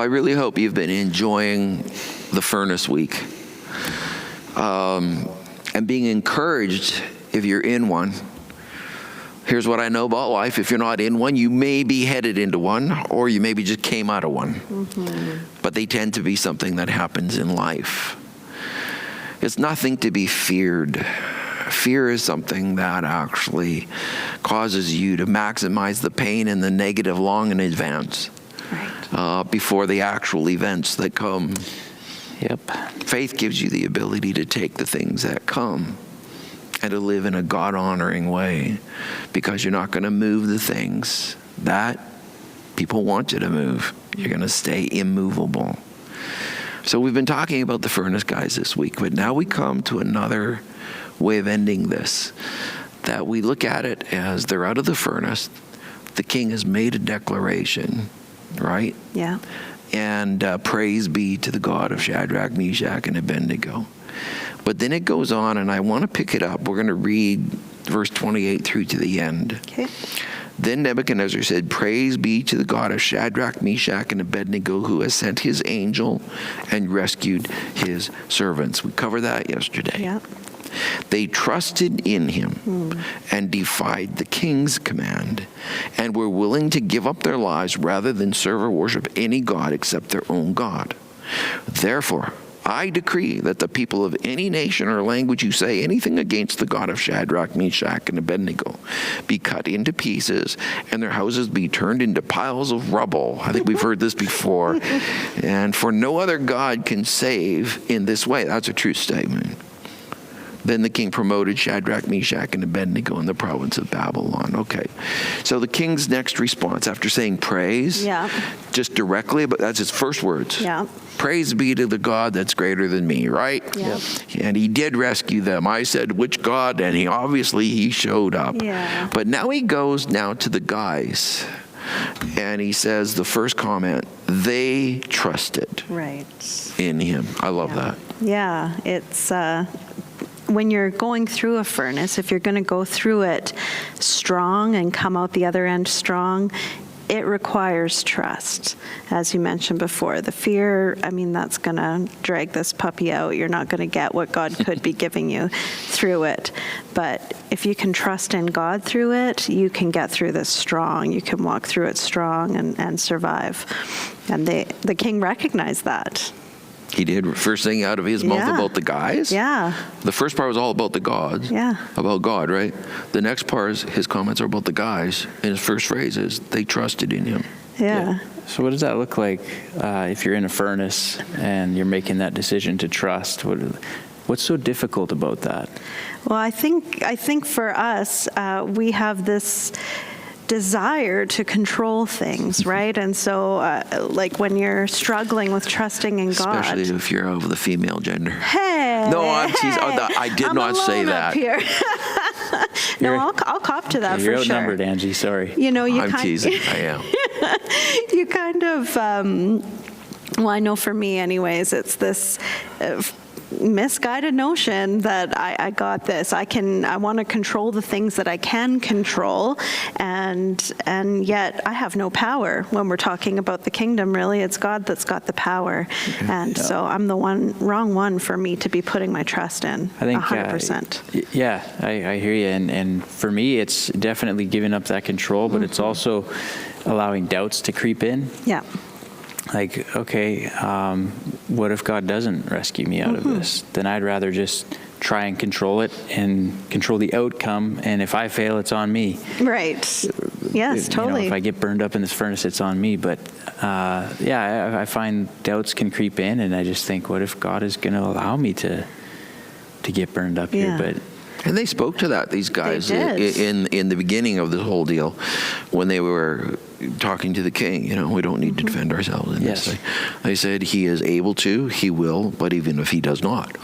really hope you've been enjoying the furnace week and being encouraged if you're in one. Here's what I know about life. If you're not in one, you may be headed into one, or you maybe just came out of one. Mm-hmm. But they tend to be something that happens in life. It's nothing to be feared. Fear is something that actually causes you to maximize the pain and the negative long in advance, right, before the actual events that come. Yep. Faith gives you the ability to take the things that come and to live in a God-honoring way, because you're not going to move the things that people want you to move. You're going to stay immovable. So we've been talking about the furnace guys this week, but now we come to another way of ending this, that we look at it as they're out of the furnace. The king has made a declaration, right? Yeah. And praise be to the God of Shadrach, Meshach, and Abednego. But then it goes on, and I want to pick it up. We're going to read verse 28 through to the end. Okay. Then Nebuchadnezzar said, praise be to the God of Shadrach, Meshach, and Abednego, who has sent his angel and rescued his servants. We covered that yesterday. Yeah. They trusted in him and defied the king's command, and were willing to give up their lives rather than serve or worship any god except their own God. Therefore, I decree that the people of any nation or language who say anything against the God of Shadrach, Meshach, and Abednego be cut into pieces, and their houses be turned into piles of rubble. I think we've heard this before. And for no other God can save in this way. That's a true statement. Then the king promoted Shadrach, Meshach, and Abednego in the province of Babylon. Okay. So the king's next response, after saying praise, just directly, but that's his first words. Yeah. Praise be to the God that's greater than me, right? Yeah. And he did rescue them. I said, which God? And he showed up. Yeah. But now he goes now to the guys. And he says, the first comment, they trusted in him. I love that. Yeah, it's when you're going through a furnace, if you're going to go through it strong and come out the other end strong, it requires trust. As you mentioned before, the fear, that's going to drag this puppy out. You're not going to get what God could be giving you through it. But if you can trust in God through it, you can get through this strong. You can walk through it strong and survive. And the king recognized that. He did. First thing out of his mouth about the guys. Yeah. The first part was all about the gods. Yeah. About God, right? The next part is his comments are about the guys. And his first phrase is, they trusted in him. Yeah. So what does that look like if you're in a furnace and you're making that decision to trust? What's so difficult about that? Well, I think for us, we have this desire to control things, right? And so, like when you're struggling with trusting in God, especially if you're of the female gender. Hey, no, I'm teasing. I did not say that. Here. No, I'll cop to that for sure. You're outnumbered, Angie. Sorry. I'm teasing. I am. You kind of. Well, I know for me, anyways, it's this. Misguided notion that I got this. I want to control the things that I can control, and yet I have no power. When we're talking about the kingdom, really, it's God that's got the power, and so I'm the wrong one for me to be putting my trust in. I think 100%. Yeah, I hear you, and for me, it's definitely giving up that control, but it's also allowing doubts to creep in. Yeah. Like, okay, what if God doesn't rescue me out of this? Then I'd rather just try and control it and control the outcome. And if I fail, it's on me. Right. Yes, totally. If I get burned up in this furnace, it's on me. But I find doubts can creep in, and I just think, what if God is going to allow me to get burned up here? But and they spoke to that, these guys, in the beginning of the whole deal, when they were talking to the king. We don't need to defend ourselves in this thing. They said he is able to, he will, but even if he does not,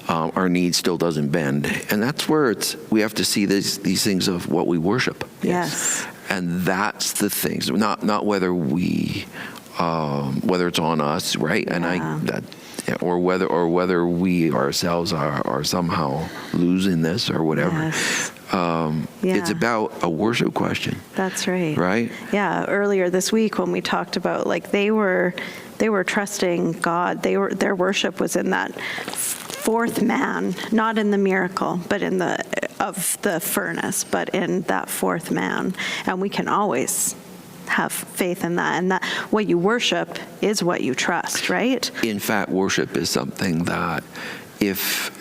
our need still doesn't bend. And that's where we have to see these things of what we worship. Yes. And that's the things, not whether we, whether it's on us, right? And or whether we ourselves are somehow losing this or whatever. Yes. It's about a worship question. That's right. Right? Yeah. Earlier this week when we talked about, like, they were trusting God. Their worship was in that fourth man, not in the miracle, but in the furnace, but in that fourth man. And we can always have faith in that. And that what you worship is what you trust, right? In fact, worship is something that if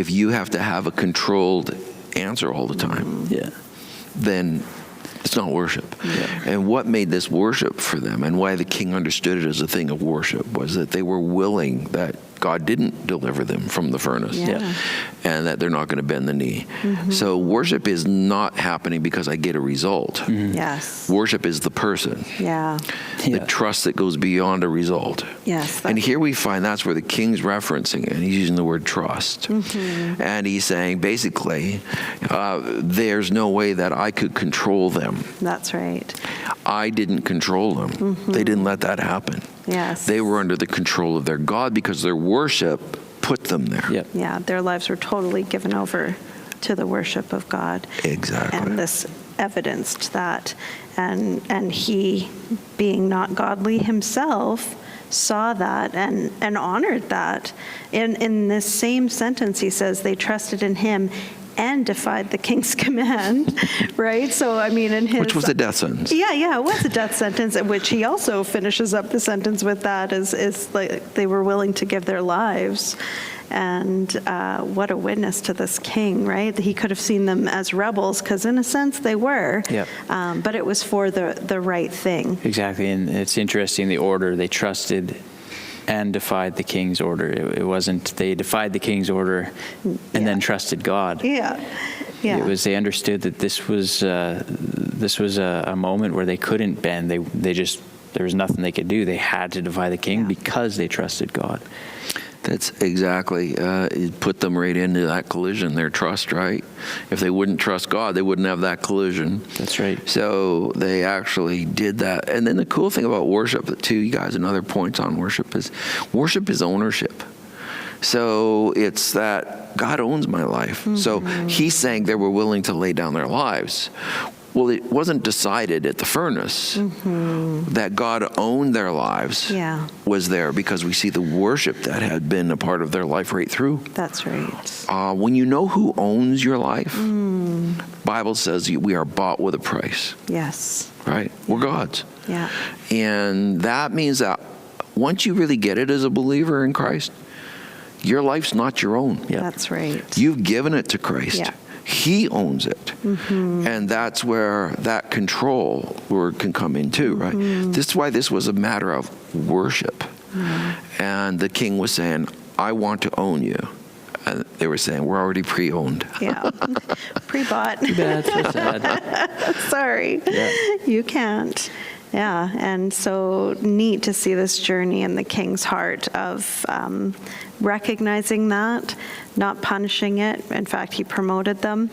you have to have a controlled answer all the time, then it's not worship. Yeah. And what made this worship for them, and why the king understood it as a thing of worship, was that they were willing that God didn't deliver them from the furnace, and that they're not going to bend the knee. So worship is not happening because I get a result. Yes. Worship is the person. Yeah. The trust that goes beyond a result. Yes. And here we find that's where the king's referencing it, and he's using the word trust. And he's saying, basically, there's no way that I could control them. That's right. I didn't control them. They didn't let that happen. Yes. They were under the control of their God because their worship put them there. Yep. Yeah, their lives were totally given over to the worship of God. Exactly. And this evidenced that. And he, being not godly himself, saw that and honored that. In this same sentence, he says they trusted in him and defied the king's command, right? So, I mean, in his... Which was a death sentence. Yeah, it was a death sentence, which he also finishes up the sentence with that, is like they were willing to give their lives. And what a witness to this king, right? He could have seen them as rebels, because in a sense they were, but it was for the right thing. Exactly, and it's interesting, the order, they trusted and defied the king's order. It wasn't they defied the king's order and then trusted God. Yeah. It was they understood that this was a moment where they couldn't bend. They just, there was nothing they could do. They had to defy the king because they trusted God. That's exactly, it put them right into that collision, their trust, right? If they wouldn't trust God, they wouldn't have that collision. That's right. So they actually did that. And then the cool thing about worship, too, you guys, another point on worship is ownership. So it's that God owns my life. So he's saying they were willing to lay down their lives. Well, it wasn't decided at the furnace that God owned their lives was there, because we see the worship that had been a part of their life right through. That's right. When you know who owns your life, Bible says we are bought with a price. Yes. Right? We're God's. Yeah. And that means that once you really get it as a believer in Christ, your life's not your own. That's right. You've given it to Christ. Yeah. He owns it. And that's where that control word can come in too, right? This is why this was a matter of worship. And the king was saying, I want to own you. And they were saying, we're already pre-owned. Yeah. Pre-bought. That's so sad. Sorry. You can't. Yeah, and so neat to see this journey in the king's heart of recognizing that, not punishing it. In fact, he promoted them.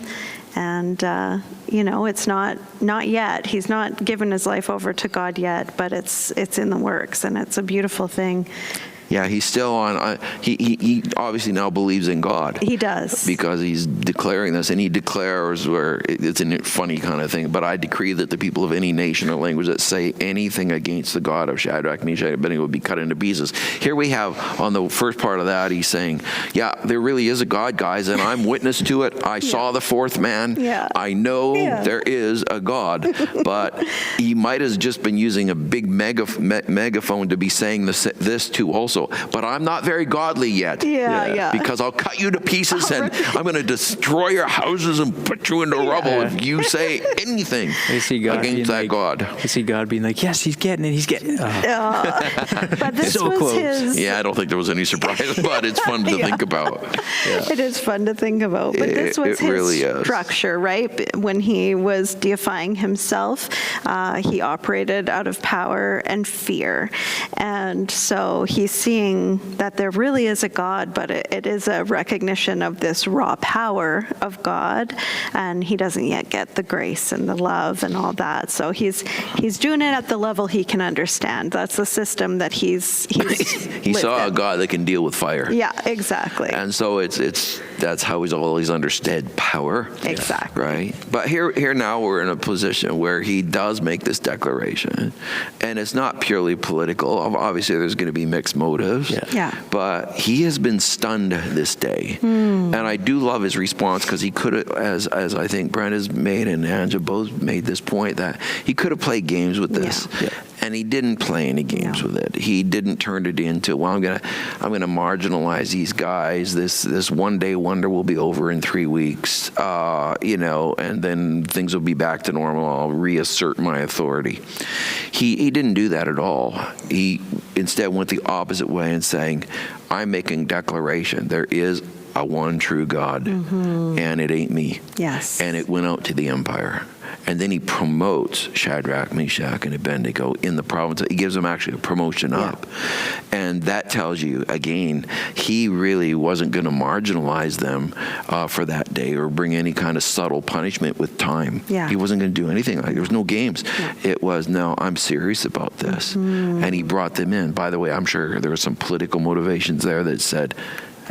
And, it's not yet. He's not given his life over to God yet, but it's in the works, and it's a beautiful thing. Yeah, he's still on. He obviously now believes in God. He does. Because he's declaring this, and he declares where it's a funny kind of thing, but I decree that the people of any nation or language that say anything against the God of Shadrach, Meshach, and Abednego will be cut into pieces. Here we have, on the first part of that, he's saying, yeah, there really is a God, guys, and I'm witness to it. I saw the fourth man. I know there is a God, but he might have just been using a big megaphone to be saying this too also. But I'm not very godly yet. Because I'll cut you to pieces and I'm going to destroy your houses and put you into rubble if you say anything against that God. I see God being like, yes, he's getting it. He's getting it. But this so was close. his... Yeah, I don't think there was any surprise, but it's fun to think about. It is fun to think about. But this was his really structure, right? When he was deifying himself, he operated out of power and fear. And so he's seeing seeing that there really is a God, but it is a recognition of this raw power of God, and he doesn't yet get the grace and the love and all that. So he's doing it at the level he can understand. That's the system that he's He saw a God that can deal with fire. Yeah, exactly. And so that's how he's always understood power. Exactly. Right? But here now we're in a position where he does make this declaration, and it's not purely political. Obviously, there's going to be mixed motives. Yeah. But he has been stunned this day. And I do love his response, because he could have, as I think Brent has made and Angela both made this point, that he could have played games with this. Yeah. And he didn't play any games with it. He didn't turn it into, well, I'm gonna marginalize these guys. This one day wonder will be over in 3 weeks, and then things will be back to normal. I'll reassert my authority. He didn't do that at all. He instead went the opposite way and saying, I'm making declaration. There is a one true God, and it ain't me. Yes. And it went out to the empire. And then he promotes Shadrach, Meshach, and Abednego in the province. He gives them actually a promotion up. And that tells you, again, he really wasn't going to marginalize them for that day or bring any kind of subtle punishment with time. Yeah. He wasn't going to do anything. There was no games. Yeah. It was, no, I'm serious about this. And he brought them in. By the way, I'm sure there were some political motivations there that said,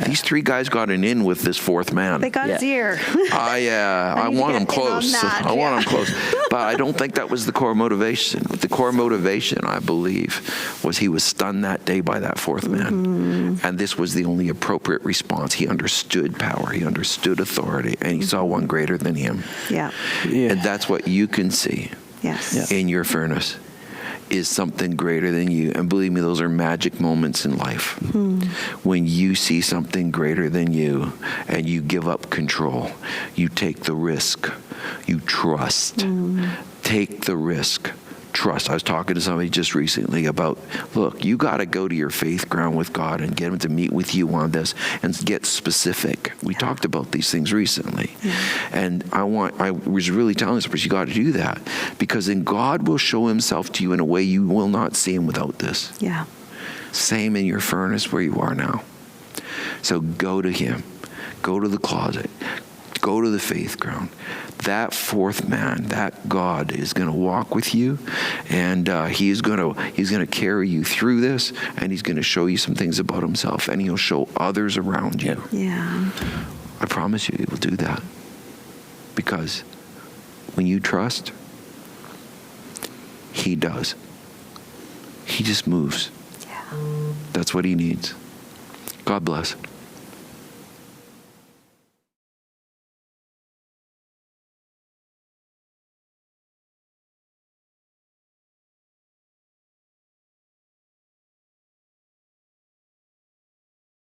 these three guys got an in with this fourth man. They got his ear. I want him close. I want him close. But I don't think that was the core motivation. The core motivation, I believe, was he was stunned that day by that fourth man. And this was the only appropriate response. He understood power. He understood authority. And he saw one greater than him. Yeah. And that's what you can see in your furnace, is something greater than you. And believe me, those are magic moments in life. When you see something greater than you and you give up control, you take the risk, you trust. Take the risk. Trust. I was talking to somebody just recently about, look, you got to go to your faith ground with God and get him to meet with you on this and get specific. We talked about these things recently. And I was really telling this person, you got to do that, because then God will show himself to you in a way you will not see him without this. Yeah. Same in your furnace where you are now. So go to him. Go to the closet. Go to the faith ground. That fourth man, that God, is going to walk with you, and he's going to carry you through this, and he's going to show you some things about himself, and he'll show others around you. Yeah. I promise you, he will do that, because when you trust, he does. He just moves. Yeah. That's what he needs. God bless.